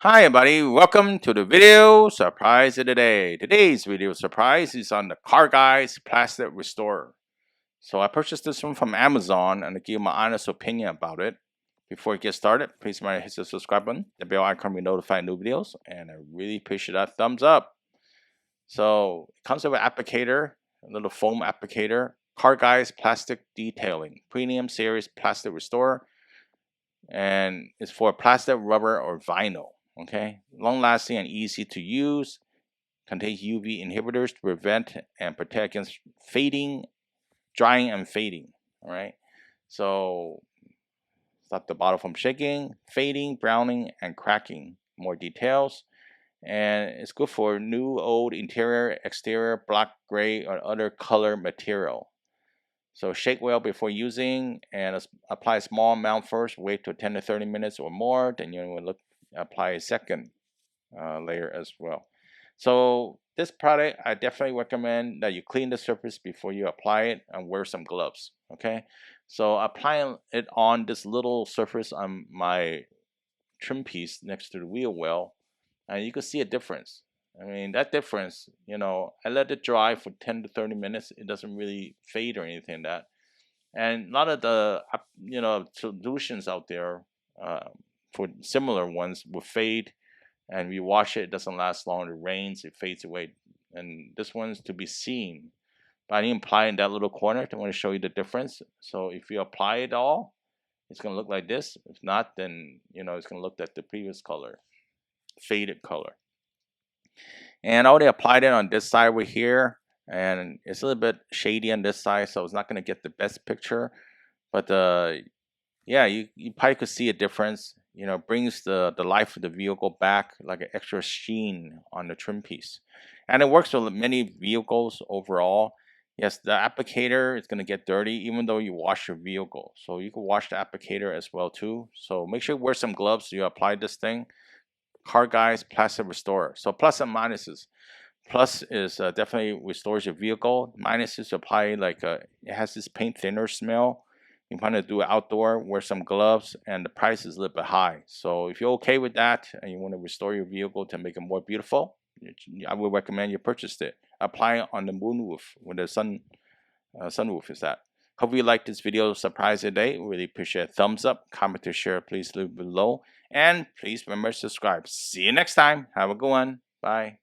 Hi everybody, welcome to the video surprise of the day. Today's video surprise is on the Car Guys Plastic Restorer. So I purchased this one from Amazon and I give my honest opinion about it. Before we get started, please remember to hit the subscribe button, the bell icon to be notified new videos, and I really appreciate that thumbs up. So it comes with an applicator, a little foam applicator, Car Guys Plastic Detailing, Premium Series Plastic Restorer, and it's for plastic, rubber, or vinyl. Okay, long lasting and easy to use, contains UV inhibitors to prevent and protect against fading, drying, and fading. All right, so stop the bottle from shaking, fading, browning, and cracking. More details, and it's good for new, old, interior, exterior, black, gray, or other color material. So shake well before using and apply a small amount first. Wait till 10 to 30 minutes or more. Then you will apply a second layer as well. So this product, I definitely recommend that you clean the surface before you apply it and wear some gloves. Okay. So applying it on this little surface on my trim piece next to the wheel well, and you can see a difference. I mean, that difference, I let it dry for 10 to 30 minutes. It doesn't really fade or anything like that. And a lot of the, solutions out there for similar ones will fade, and we wash it, it doesn't last long. It rains, it fades away. And this one's to be seen. But I didn't apply in that little corner. I want to show you the difference. So if you apply it all, it's going to look like this. If not, then, it's going to look like the previous color, faded color. And I already applied it on this side over here, and it's a little bit shady on this side, so it's not going to get the best picture. But yeah, you probably could see a difference. Brings the life of the vehicle back, like an extra sheen on the trim piece. And it works with many vehicles overall. Yes, the applicator is going to get dirty even though you wash your vehicle. So you can wash the applicator as well too. So make sure you wear some gloves so you apply this thing. Car Guys Plastic Restorer. So plus and minuses. Plus is definitely restores your vehicle. Minus is apply it has this paint thinner smell. You want to do it outdoor, wear some gloves, and the price is a little bit high. So if you're okay with that and you want to restore your vehicle to make it more beautiful, I would recommend you purchase it. Apply it on the moonroof where the sunroof is at. Hope you liked this video surprise today. Really appreciate a thumbs up, comment to share, please leave below. And please remember to subscribe. See you next time. Have a good one. Bye.